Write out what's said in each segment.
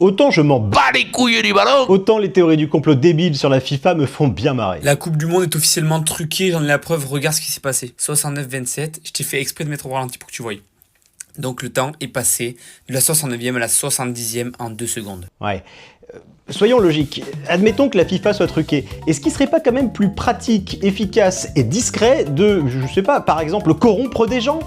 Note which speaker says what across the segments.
Speaker 1: Autant je m'en bats les couilles du ballon, autant les théories du complot débiles sur la FIFA me font bien marrer.
Speaker 2: La Coupe du Monde est officiellement truquée, j'en ai la preuve, regarde ce qui s'est passé. 69-27, je t'ai fait exprès de mettre au ralenti pour que tu voyes. Donc le temps est passé de la 69e à la 70e en 2 secondes.
Speaker 1: Ouais. Soyons logiques, admettons que la FIFA soit truquée. Est-ce qu'il serait pas quand même plus pratique, efficace et discret de, je sais pas, par exemple, corrompre des gens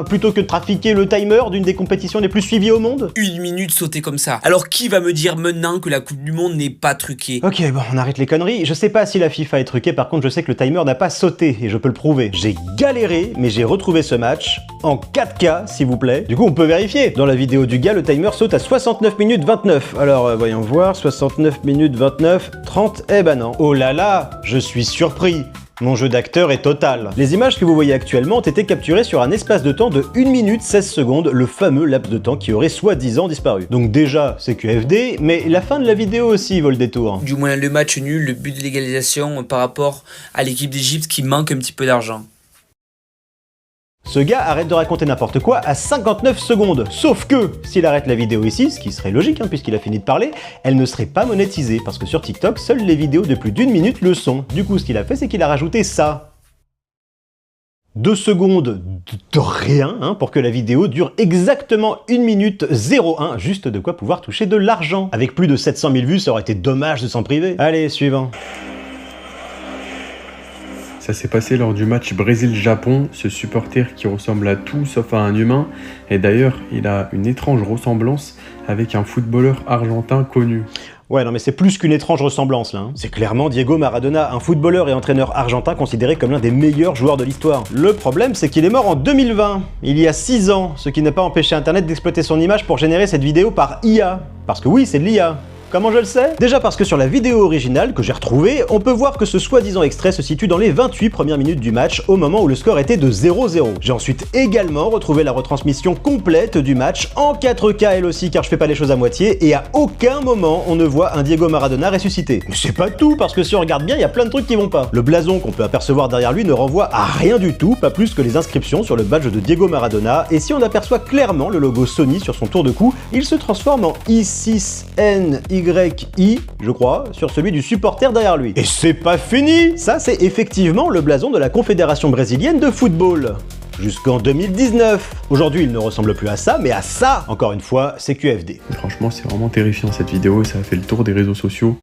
Speaker 1: plutôt que de trafiquer le timer d'une des compétitions les plus suivies au monde?
Speaker 2: 1 minute sautée comme ça. Alors qui va me dire maintenant que la Coupe du Monde n'est pas truquée?
Speaker 1: Ok, bon, on arrête les conneries. Je sais pas si la FIFA est truquée, par contre je sais que le timer n'a pas sauté, et je peux le prouver. J'ai galéré, mais j'ai retrouvé ce match, en 4K s'il vous plaît. Du coup on peut vérifier. Dans la vidéo du gars, le timer saute à 69 minutes 29. Alors voyons voir, 69 minutes 29, 30, eh ben non. Oh là là, je suis surpris. Mon jeu d'acteur est total. Les images que vous voyez actuellement ont été capturées sur un espace de temps de 1 minute 16 secondes, le fameux laps de temps qui aurait soi-disant disparu. Donc déjà, c'est QFD, mais la fin de la vidéo aussi vaut le détour.
Speaker 2: Du moins le match nul, le but de l'égalisation par rapport à l'équipe d'Égypte qui manque un petit peu d'argent.
Speaker 1: Ce gars arrête de raconter n'importe quoi à 59 secondes. Sauf que, s'il arrête la vidéo ici, ce qui serait logique puisqu'il a fini de parler, elle ne serait pas monétisée, parce que sur TikTok, seules les vidéos de plus d'1 minute le sont. Du coup, ce qu'il a fait, c'est qu'il a rajouté ça. 2 secondes de rien pour que la vidéo dure exactement 1 minute 01, juste de quoi pouvoir toucher de l'argent. Avec plus de 700 000 vues, ça aurait été dommage de s'en priver. Allez, suivant.
Speaker 3: Ça s'est passé lors du match Brésil-Japon, ce supporter qui ressemble à tout sauf à un humain, et d'ailleurs il a une étrange ressemblance avec un footballeur argentin connu.
Speaker 1: Ouais, non mais c'est plus qu'une étrange ressemblance là. C'est clairement Diego Maradona, un footballeur et entraîneur argentin considéré comme l'un des meilleurs joueurs de l'histoire. Le problème, c'est qu'il est mort en 2020, il y a 6 ans, ce qui n'a pas empêché Internet d'exploiter son image pour générer cette vidéo par IA. Parce que oui, c'est de l'IA. Comment je le sais? Déjà parce que sur la vidéo originale que j'ai retrouvée, on peut voir que ce soi-disant extrait se situe dans les 28 premières minutes du match au moment où le score était de 0-0. J'ai ensuite également retrouvé la retransmission complète du match en 4K elle aussi car je fais pas les choses à moitié et à aucun moment on ne voit un Diego Maradona ressuscité. Mais c'est pas tout parce que si on regarde bien, il y a plein de trucs qui vont pas. Le blason qu'on peut apercevoir derrière lui ne renvoie à rien du tout, pas plus que les inscriptions sur le badge de Diego Maradona, et si on aperçoit clairement le logo Sony sur son tour de cou, il se transforme en I6NYI, je crois, sur celui du supporter derrière lui. Et c'est pas fini! Ça, c'est effectivement le blason de la Confédération brésilienne de football. Jusqu'en 2019. Aujourd'hui, il ne ressemble plus à ça, mais à ça, encore une fois, c'est QFD.
Speaker 3: Franchement, c'est vraiment terrifiant cette vidéo et ça a fait le tour des réseaux sociaux.